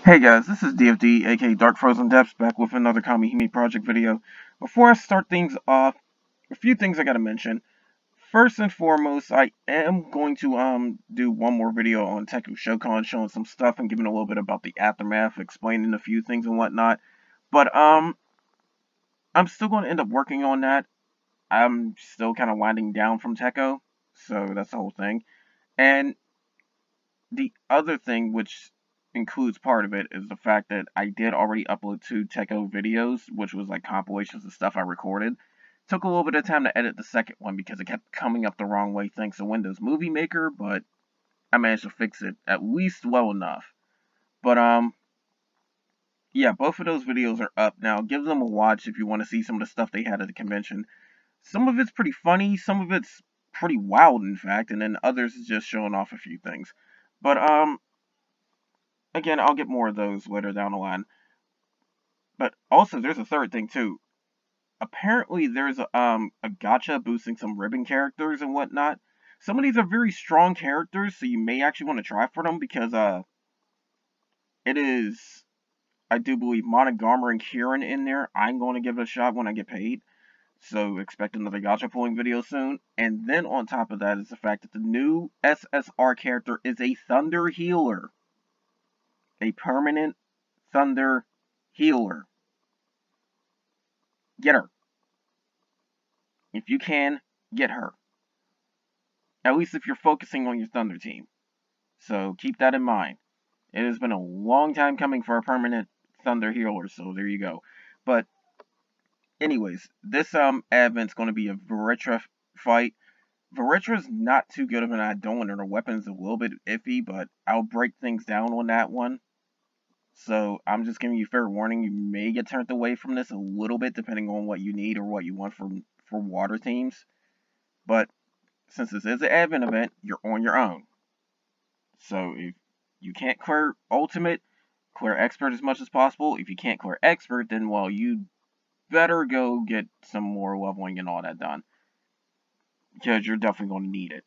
Hey guys, this is DFD, aka Dark Frozen Depths, back with another Kamihime project video. Before I start things off, a few things I gotta mention. First and foremost, I am going to do one more video on Tekken Shokan, showing some stuff and giving a little bit about the aftermath, explaining a few things and whatnot. But I'm still going to end up working on that. I'm still kind of winding down from Tekko, so that's the whole thing. And the other thing, which includes part of it, is the fact that I did already upload 2 Tekko videos, which was like compilations of stuff I recorded. Took a little bit of time to edit the second one because it kept coming up the wrong way thanks to Windows Movie Maker, but I managed to fix it at least well enough. But yeah, both of those videos are up now. Give them a watch if you want to see some of the stuff they had at the convention. Some of it's pretty funny, some of it's pretty wild, in fact, and then others is just showing off a few things. But again, I'll get more of those later down the line. But also, there's a third thing too. Apparently, there's a gacha boosting some ribbon characters and whatnot. Some of these are very strong characters, so you may actually want to try for them because it is, I do believe, Monogamma and Kieran in there. I'm going to give it a shot when I get paid. So expect another gacha pulling video soon. And then on top of that is the fact that the new SSR character is a Thunder Healer. A permanent Thunder Healer. Get her. If you can, get her. At least if you're focusing on your Thunder team. So keep that in mind. It has been a long time coming for a permanent Thunder Healer, so there you go. But anyways, this advent's going to be a Vritra fight. Vritra's not too good of an add-on, and her weapon's a little bit iffy, but I'll break things down on that one. So I'm just giving you fair warning, you may get turned away from this a little bit depending on what you need or what you want for water teams. But since this is an advent event, you're on your own. So if you can't clear Ultimate, clear Expert as much as possible. If you can't clear Expert, then, well, you better go get some more leveling and all that done. Because you're definitely going to need it.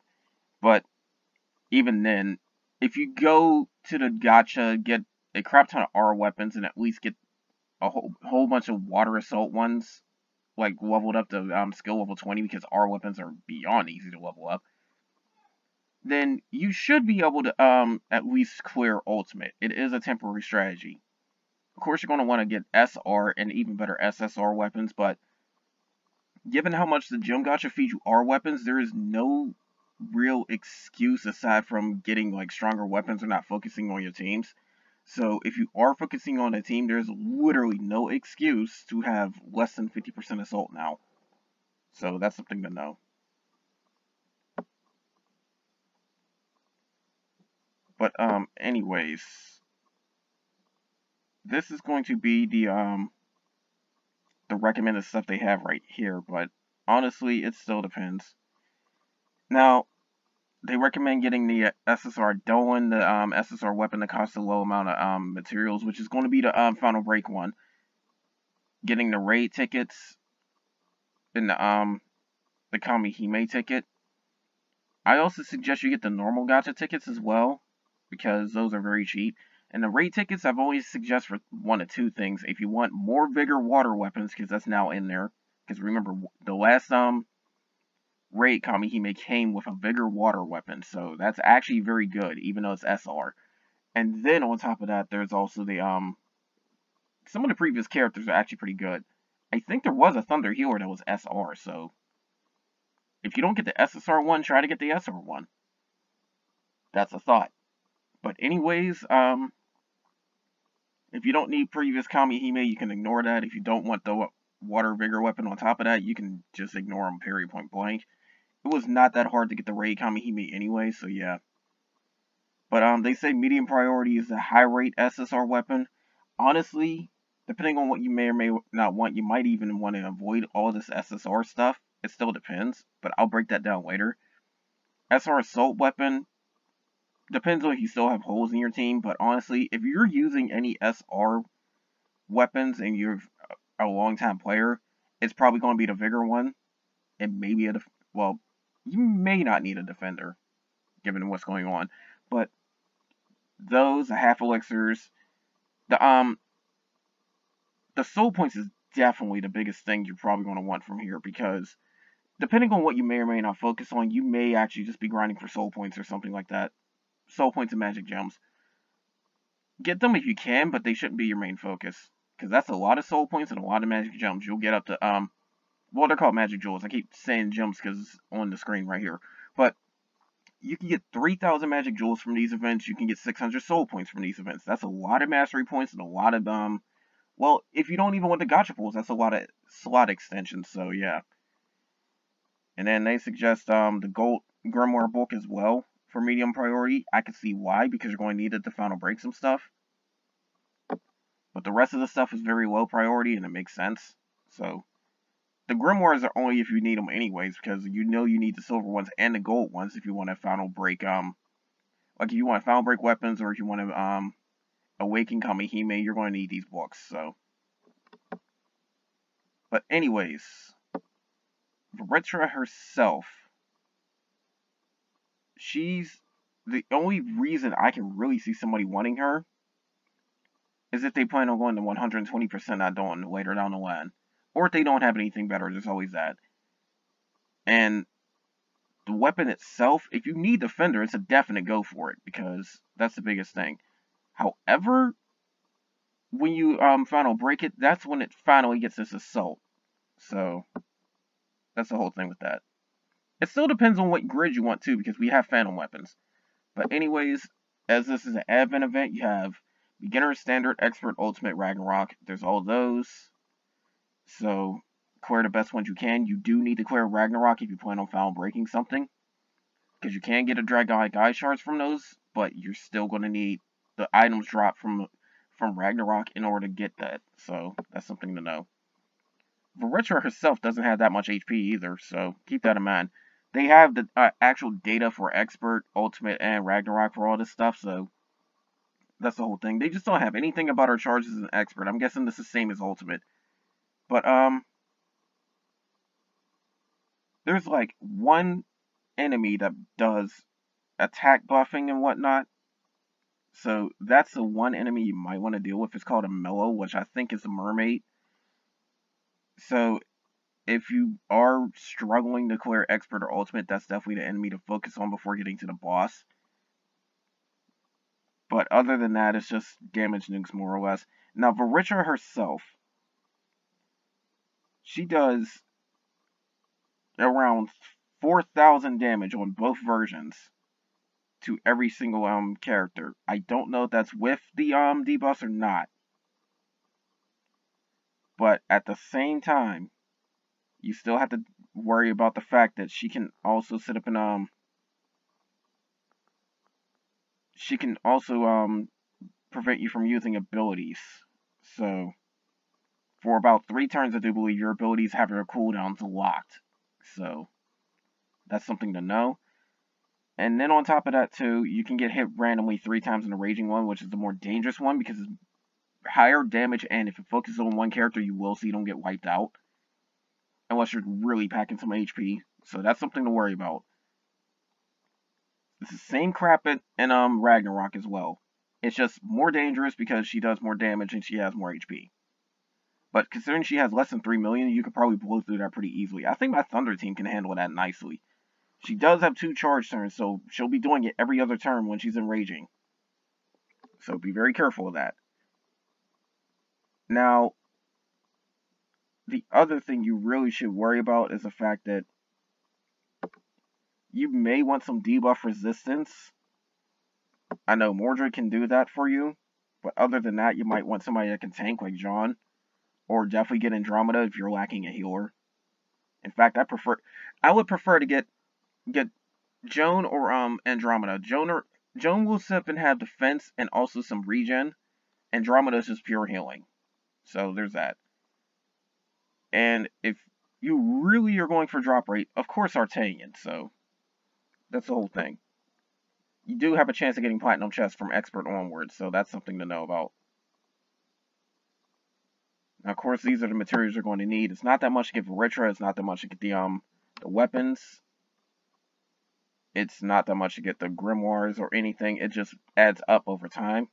But even then, if you go to the gacha, get a crap ton of R weapons, and at least get a whole bunch of water assault ones, like leveled up to skill level 20, because R weapons are beyond easy to level up, then you should be able to at least clear Ultimate. It is a temporary strategy. Of course, you're going to want to get SR and even better SSR weapons, but given how much the gym gacha feeds you R weapons, there is no real excuse aside from getting like stronger weapons or not focusing on your teams. So if you are focusing on a team, there's literally no excuse to have less than 50% assault now. So that's something to know. But anyways, this is going to be the recommended stuff they have right here, but honestly, it still depends. Now, they recommend getting the SSR Dolan, the SSR weapon that costs a low amount of materials, which is going to be the Final Break one. Getting the raid tickets and the Kamihime ticket. I also suggest you get the normal gacha tickets as well, because those are very cheap. And the raid tickets, I've always suggest for one of two things. If you want more vigor water weapons, because that's now in there. Because remember, the last raid Kamihime came with a vigor water weapon, so that's actually very good, even though it's SR. And then on top of that, there's also the some of the previous characters are actually pretty good. I think there was a Thunder Healer that was SR, so if you don't get the SSR one, try to get the SR one. That's a thought. But anyways, if you don't need previous Kamihime, you can ignore that. If you don't want the water vigor weapon on top of that, you can just ignore them, period, point blank. It was not that hard to get the raid Kamihime anyway, so yeah. But they say medium priority is a high rate SSR weapon. Honestly, depending on what you may or may not want, you might even want to avoid all this SSR stuff. It still depends, but I'll break that down later. SR assault weapon depends on if you still have holes in your team, but honestly, if you're using any SR weapons and you're a long-time player, it's probably going to be the vigor one, and maybe well, you may not need a defender, given what's going on, but those, the half elixirs, The the soul points is definitely the biggest thing you're probably going to want from here, because depending on what you may or may not focus on, you may actually just be grinding for soul points or something like that. Soul points and magic gems. Get them if you can, but they shouldn't be your main focus, because that's a lot of soul points and a lot of magic gems. You'll get up to well, they're called magic jewels. I keep saying gems because it's on the screen right here. But you can get 3,000 magic jewels from these events. You can get 600 soul points from these events. That's a lot of mastery points and a lot of well, if you don't even want the gacha pools, that's a lot of slot extensions. So yeah. And then they suggest the gold grimoire book as well for medium priority. I can see why, because you're going to need it to final break some stuff. But the rest of the stuff is very low priority, and it makes sense. So the grimoires are only if you need them anyways, because you know you need the silver ones and the gold ones if you want to final break like if you want to final break weapons, or if you want to awaken Kamihime, you're going to need these books. So, but anyways, Vritra herself, she's the only reason I can really see somebody wanting her is if they plan on going to 120% at dawn later down the line. Or if they don't have anything better, there's always that. And the weapon itself, if you need Defender, it's a definite go for it, because that's the biggest thing. However, when you final break it, that's when it finally gets its assault. So, that's the whole thing with that. It still depends on what grid you want too, because we have phantom weapons. But anyways, as this is an advent event, you have beginner, standard, expert, ultimate, Ragnarok. There's all those. So, clear the best ones you can. You do need to clear Ragnarok if you plan on final breaking something, because you can get a Dragonic Eye Shards from those, but you're still going to need the items drop from Ragnarok in order to get that. So, that's something to know. Vritra herself doesn't have that much HP either, so keep that in mind. They have the actual data for Expert, Ultimate, and Ragnarok for all this stuff, so that's the whole thing. They just don't have anything about her charges in Expert. I'm guessing this is the same as Ultimate. But, there's like one enemy that does attack buffing and whatnot. So that's the one enemy you might want to deal with. It's called a Mellow, which I think is a mermaid. So if you are struggling to clear Expert or Ultimate, that's definitely the enemy to focus on before getting to the boss. But other than that, it's just damage nukes more or less. Now, Vritra herself, she does around 4,000 damage on both versions to every single character. I don't know if that's with the debuffs or not. But at the same time, you still have to worry about the fact that she can also sit up and she can also prevent you from using abilities. So for about 3 turns, I do believe your abilities have their cooldowns locked. So that's something to know. And then on top of that too, you can get hit randomly 3 times in the Raging one, which is the more dangerous one, because it's higher damage, and if it focuses on one character, you will see them get wiped out. Unless you're really packing some HP. So that's something to worry about. It's the same crap in Ragnarok as well. It's just more dangerous because she does more damage and she has more HP. But considering she has less than 3 million, you could probably blow through that pretty easily. I think my Thunder team can handle that nicely. She does have 2 charge turns, so she'll be doing it every other turn when she's in Raging. So be very careful of that. Now, the other thing you really should worry about is the fact that you may want some debuff resistance. I know Mordred can do that for you, but other than that, you might want somebody that can tank like John, or definitely get Andromeda if you're lacking a healer. In fact, I would prefer to get Joan or Andromeda. Joan will sit up and have defense and also some regen. Andromeda is just pure healing. So there's that. And if you really are going for drop rate, of course Artanian, so that's the whole thing. You do have a chance of getting Platinum Chest from Expert onwards, so that's something to know about. Now, of course, these are the materials you're going to need. It's not that much to get Vritra, it's not that much to get the weapons. It's not that much to get the grimoires or anything. It just adds up over time.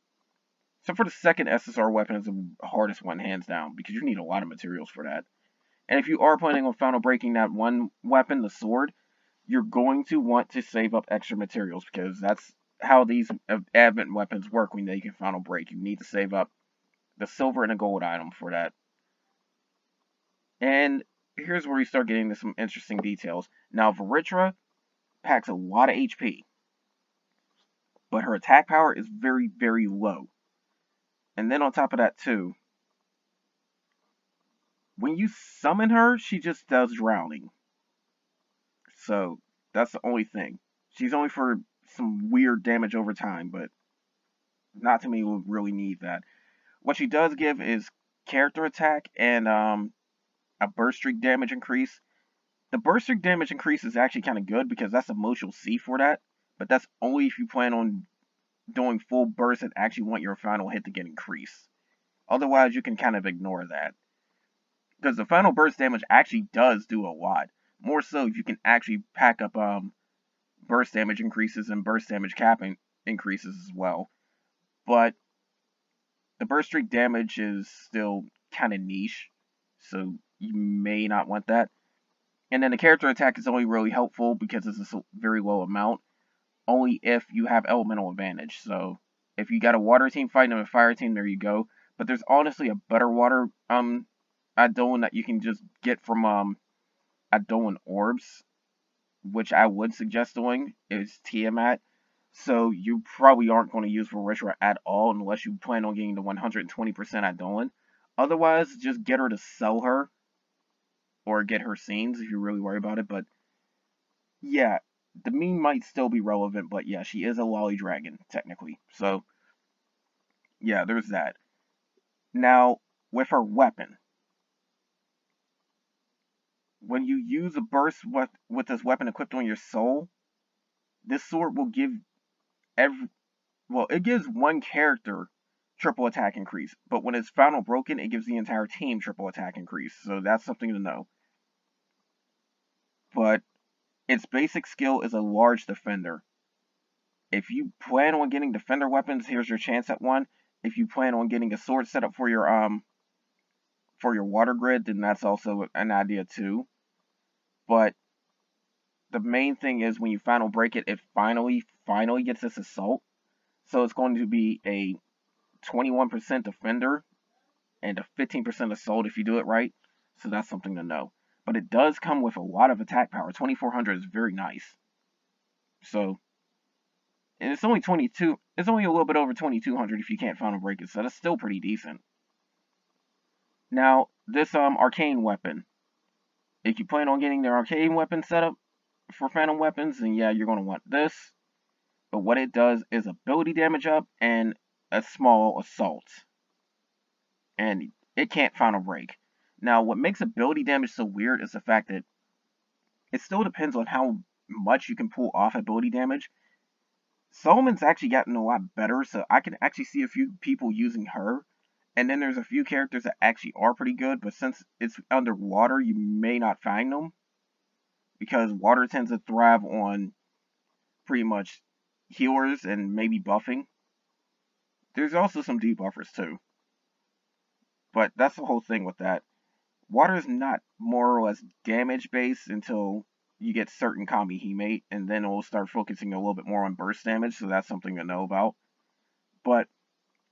So for the second SSR weapon is the hardest one, hands down, because you need a lot of materials for that. And if you are planning on final breaking that one weapon, the sword, you're going to want to save up extra materials, because that's how these advent weapons work when they can final break. You need to save up the silver and a gold item for that. And here's where we start getting into some interesting details. Now, Vritra packs a lot of HP, but her attack power is very, very low. And then on top of that, too, when you summon her, she just does drowning. So that's the only thing. She's only for some weird damage over time, but not too many will really need that. What she does give is character attack and a burst streak damage increase. The burst streak damage increase is actually kind of good because that's a most you'll see for that, but that's only if you plan on doing full burst and actually want your final hit to get increased. Otherwise, you can kind of ignore that. Because the final burst damage actually does do a lot. More so if you can actually pack up burst damage increases and burst damage capping increases as well. But the burst streak damage is still kind of niche, so you may not want that. And then the character attack is only really helpful because it's a very low amount, only if you have elemental advantage. So if you got a water team fighting a fire team, there you go. But there's honestly a better water Eidolon that you can just get from Eidolon orbs, which I would suggest doing, is Tiamat. So you probably aren't going to use Vritra at all unless you plan on getting the 120% Eidolon. Otherwise, just get her to sell her, or get her scenes if you really worry about it. But yeah, the meme might still be relevant, but yeah, she is a lolly dragon, technically. So yeah, there's that. Now, with her weapon, when you use a burst with this weapon equipped on your soul, this sword will give it gives one character triple attack increase, but when it's final broken, it gives the entire team triple attack increase, so that's something to know. But its basic skill is a large defender. If you plan on getting defender weapons, here's your chance at one. If you plan on getting a sword set up for your water grid, then that's also an idea too. But the main thing is when you final break it, it finally gets this assault. So it's going to be a 21% defender and a 15% assault if you do it right. So that's something to know. But it does come with a lot of attack power. 2400 is very nice. So, and it's only 22. It's only a little bit over 2200 if you can't final break it. So that's still pretty decent. Now, this arcane weapon. If you plan on getting the arcane weapon set up for phantom weapons, then yeah, you're going to want this. But what it does is ability damage up and a small assault. And it can't final break. Now, what makes ability damage so weird is the fact that it still depends on how much you can pull off ability damage. Solomon's actually gotten a lot better, so I can actually see a few people using her. And then there's a few characters that actually are pretty good, but since it's underwater, you may not find them. Because water tends to thrive on pretty much healers and maybe buffing. There's also some debuffers too. But that's the whole thing with that. Water is not more or less damage based until you get certain Kamihime, and then it will start focusing a little bit more on burst damage, so that's something to know about. But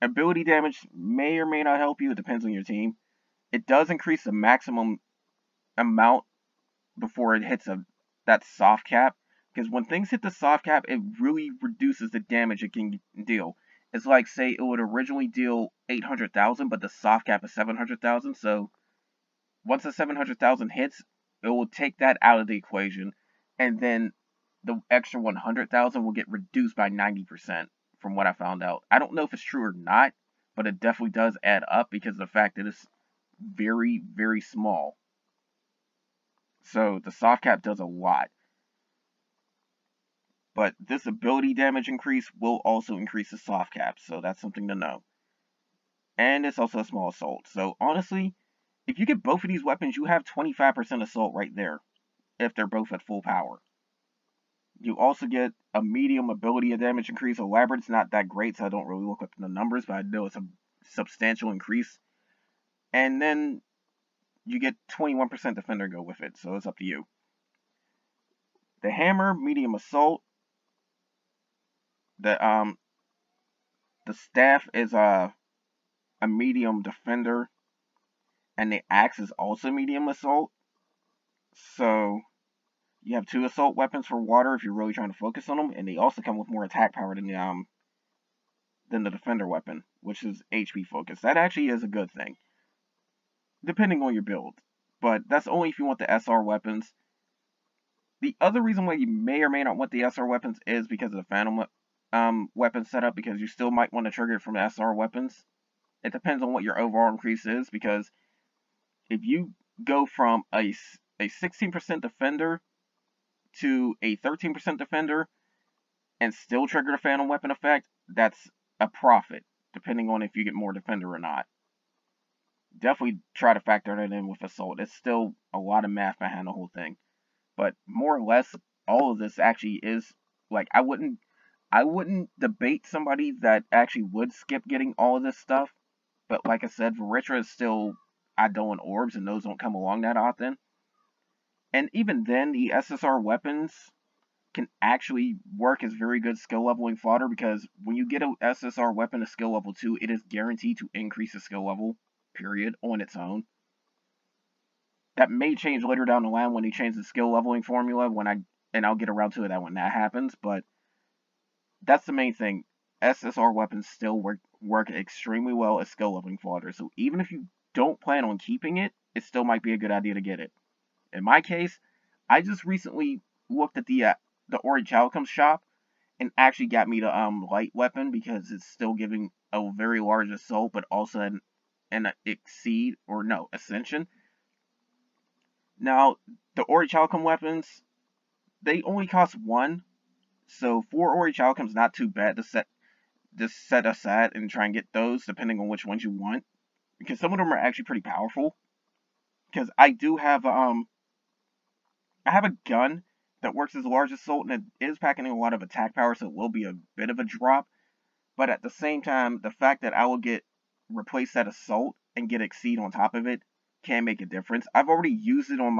ability damage may or may not help you, it depends on your team. It does increase the maximum amount before it hits that soft cap, because when things hit the soft cap, it really reduces the damage it can deal. It's like, say, it would originally deal 800,000, but the soft cap is 700,000, so once the 700,000 hits, it will take that out of the equation, and then the extra 100,000 will get reduced by 90% from what I found out. I don't know if it's true or not, but it definitely does add up because of the fact that it's very, very small. So the soft cap does a lot. But this ability damage increase will also increase the soft cap, so that's something to know. And it's also a small assault. So honestly, if you get both of these weapons, you have 25% assault right there, if they're both at full power. You also get a medium ability and damage increase. Elaborate's not that great, so I don't really look up the numbers, but I know it's a substantial increase. And then you get 21% defender go with it, so it's up to you. The hammer, medium assault. The staff is a medium defender, and the axe is also medium assault. So you have 2 assault weapons for water if you're really trying to focus on them, and they also come with more attack power than the defender weapon, which is HP focused. That actually is a good thing, depending on your build. But that's only if you want the SR weapons. The other reason why you may or may not want the SR weapons is because of the Phantom weapon setup, because you still might want to trigger it from the SR weapons. It depends on what your overall increase is, because if you go from a 16% defender to a 13% defender and still trigger the Phantom weapon effect, that's a profit, depending on if you get more defender or not. Definitely try to factor that in with assault. It's still a lot of math behind the whole thing. But more or less, all of this actually is, like, I wouldn't debate somebody that actually would skip getting all of this stuff. But like I said, Vritra is still Idolin orbs, and those don't come along that often. And even then, the SSR weapons can actually work as very good skill leveling fodder, because when you get a SSR weapon to skill level 2, it is guaranteed to increase the skill level, period, on its own. That may change later down the line when they change the skill leveling formula, and I'll get around to that when that happens, but that's the main thing. SSR weapons still work extremely well as skill leveling fodder, so even if you don't plan on keeping it, it still might be a good idea to get it. In my case, I just recently looked at the Orichalcum shop and actually got me the light weapon, because it's still giving a very large assault, but also an exceed, or no, ascension. Now, the Orichalcum weapons, they only cost 1, so 4 Orichalcum's not too bad to set aside and try and get those, depending on which ones you want, because some of them are actually pretty powerful. Because I do have I have a gun that works as a large assault, and it is packing a lot of attack power, so it will be a bit of a drop. But at the same time, the fact that I will replace that assault and get exceed on top of it can make a difference. I've already used it on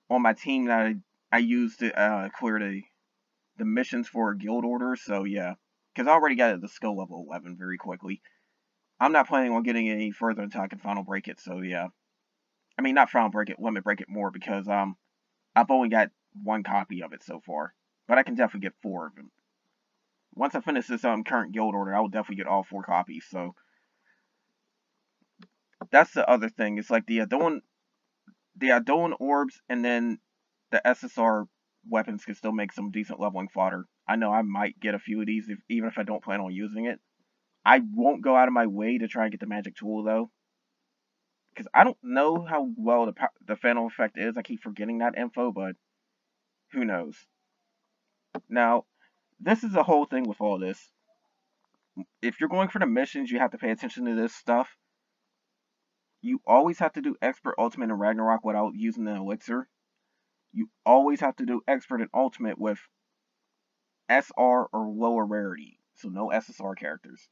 my team that I used to clear the missions for guild order. So yeah, because I already got it at the skill level 11 very quickly. I'm not planning on getting any further until I can final break it. So yeah, I mean, not final break it, limit break it more, because I've only got 1 copy of it so far, but I can definitely get 4 of them. Once I finish this current guild order, I will definitely get all 4 copies. So that's the other thing. It's like the Idolin orbs, and then the SSR weapons can still make some decent leveling fodder. I know I might get a few of these, even if I don't plan on using it. I won't go out of my way to try and get the magic tool, though, because I don't know how well the Phantom effect is. I keep forgetting that info, but who knows. Now, this is the whole thing with all this. If you're going for the missions, you have to pay attention to this stuff. You always have to do Expert, Ultimate, and Ragnarok without using the elixir. You always have to do Expert and Ultimate with SR or lower rarity, so no SSR characters.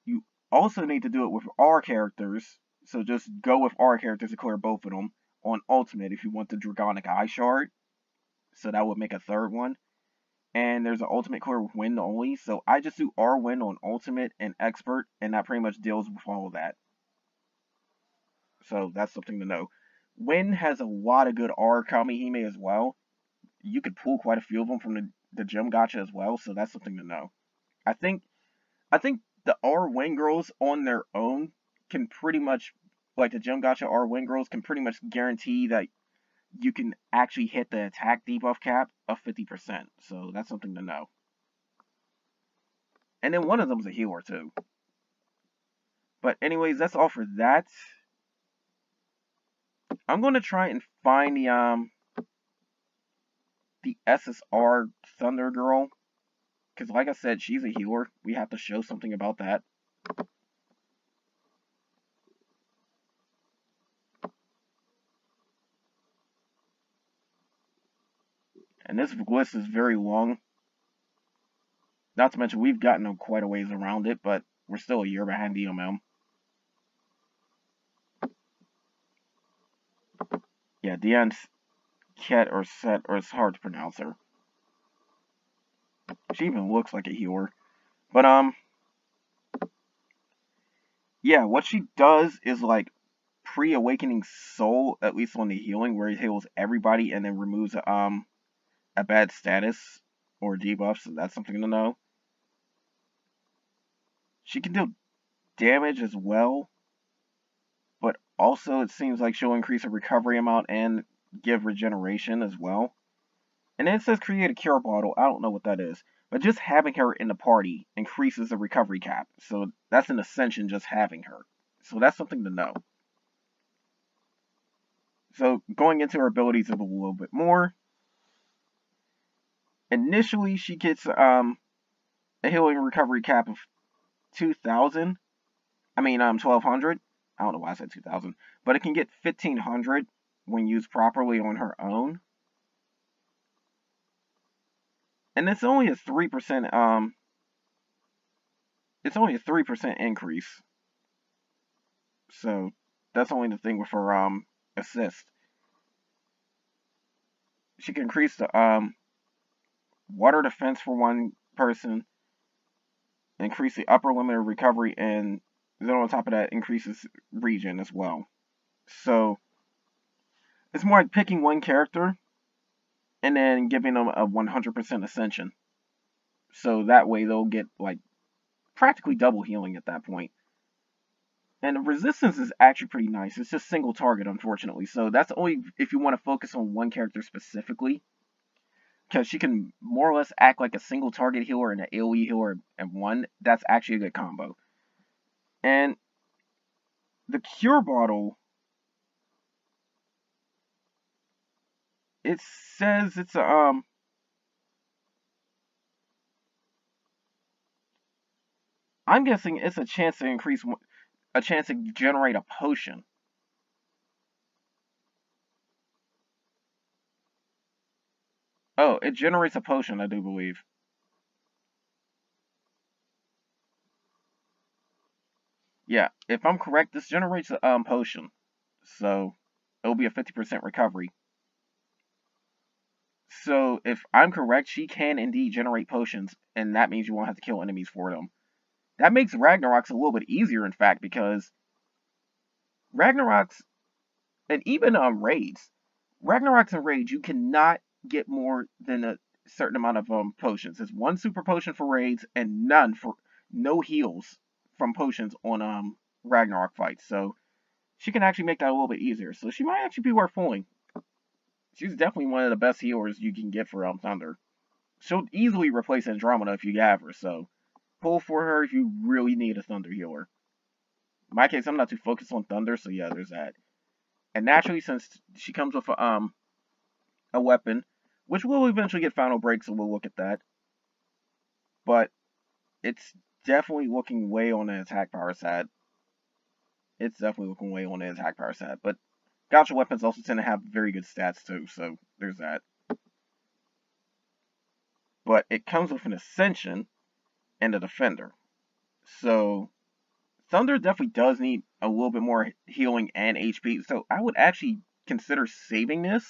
You also need to do it with R characters, so just go with R characters to clear both of them on Ultimate if you want the Dragonic Eye Shard, so that would make a 3rd one. And there's an Ultimate clear with Wind only, so I just do R Wind on Ultimate and Expert, and that pretty much deals with all of that. So that's something to know. Wind has a lot of good R Kamihime as well. You could pull quite a few of them from the gym gacha as well, so that's something to know. I think the R Wind girls on their own can pretty much, like the gym gacha R Wind girls, can pretty much guarantee that you can actually hit the attack debuff cap of 50%. So that's something to know. And then one of them's a healer too. But anyways, that's all for that. I'm going to try and find the SSR Thunder Girl, because like I said, she's a healer. We have to show something about that. And this list is very long. Not to mention, we've gotten quite a ways around it, but we're still a year behind DMM. Yeah, Dion's Ket or Set, or it's hard to pronounce her. She even looks like a healer. But, yeah, what she does is, like, pre-awakening soul, at least on the healing, where it heals everybody and then removes, a bad status or debuff, so that's something to know. She can deal damage as well, but also it seems like she'll increase her recovery amount and give regeneration as well. And then it says create a cure bottle. I don't know what that is. But just having her in the party increases the recovery cap. So that's an ascension just having her. So that's something to know. So going into her abilities a little bit more. Initially she gets a healing recovery cap of 2,000. I mean 1,200. I don't know why I said 2,000. But it can get 1,500 when used properly on her own. And it's only a 3%, it's only a 3% increase. So, that's only the thing with her, assist. She can increase the, water defense for one person, increase the upper limit of recovery, and then on top of that, increases regen as well. So, it's more like picking one character, and then giving them a 100% ascension. So that way they'll get, like, practically double healing at that point. And the resistance is actually pretty nice. It's just single target, unfortunately. So that's only if you want to focus on one character specifically. Because she can more or less act like a single target healer and an AoE healer in one. That's actually a good combo. And the cure bottle, it says it's a, I'm guessing it's a chance to increase, a chance to generate a potion. Oh, it generates a potion, I do believe. Yeah, if I'm correct, this generates a potion. So, it'll be a 50% recovery. So, if I'm correct, she can indeed generate potions, and that means you won't have to kill enemies for them. That makes Ragnarok's a little bit easier, in fact, because Ragnarok's, and even raids, Ragnarok's and raids, you cannot get more than a certain amount of potions. It's one super potion for raids, and no heals from potions on Ragnarok fights. So, she can actually make that a little bit easier. So, she might actually be worth pulling. She's definitely one of the best healers you can get for Thunder. She'll easily replace Andromeda if you have her, so pull for her if you really need a Thunder healer. In my case, I'm not too focused on Thunder, so yeah, there's that. And naturally, since she comes with a weapon, which will eventually get Final Break, so we'll look at that. But it's definitely looking way on the attack power side. It's definitely looking way on the attack power side. But gotcha weapons also tend to have very good stats too, so there's that. But it comes with an Ascension and a Defender. So Thunder definitely does need a little bit more healing and HP. So I would actually consider saving this,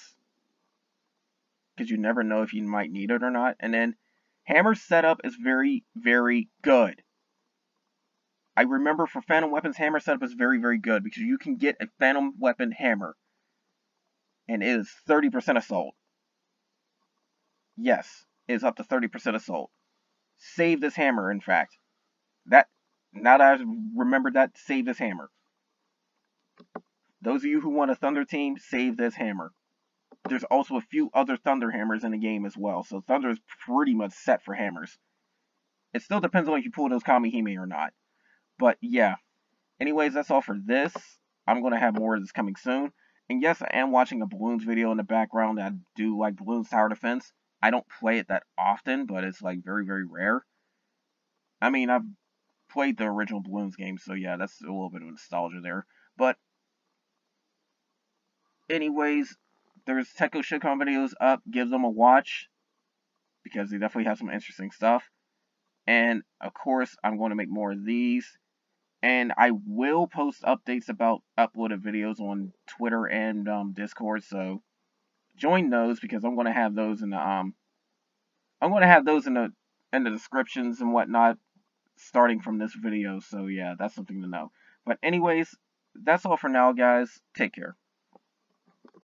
because you never know if you might need it or not. And then Hammer's setup is very, very good. I remember for Phantom Weapons, Hammer setup is very, very good, because you can get a Phantom Weapon Hammer, and it is 30% assault. Yes, it is up to 30% assault. Save this hammer, in fact. Now that I've remembered that, save this hammer. Those of you who want a Thunder team, save this hammer. There's also a few other Thunder hammers in the game as well, so Thunder is pretty much set for hammers. It still depends on if you pull those Kamihime or not. But yeah. Anyways, that's all for this. I'm going to have more of this coming soon. And yes, I am watching a Balloons video in the background. I do like Balloons Tower Defense. I don't play it that often, but it's like very, very rare. I mean, I've played the original Balloons game, so yeah, that's a little bit of nostalgia there. But anyways, there's Tekko Shikon videos up. Give them a watch, because they definitely have some interesting stuff. And, of course, I'm going to make more of these. And I will post updates about uploaded videos on Twitter and Discord, so join those, because I'm going to have those in the descriptions and whatnot, starting from this video. So yeah, that's something to know. But anyways, that's all for now, guys. Take care.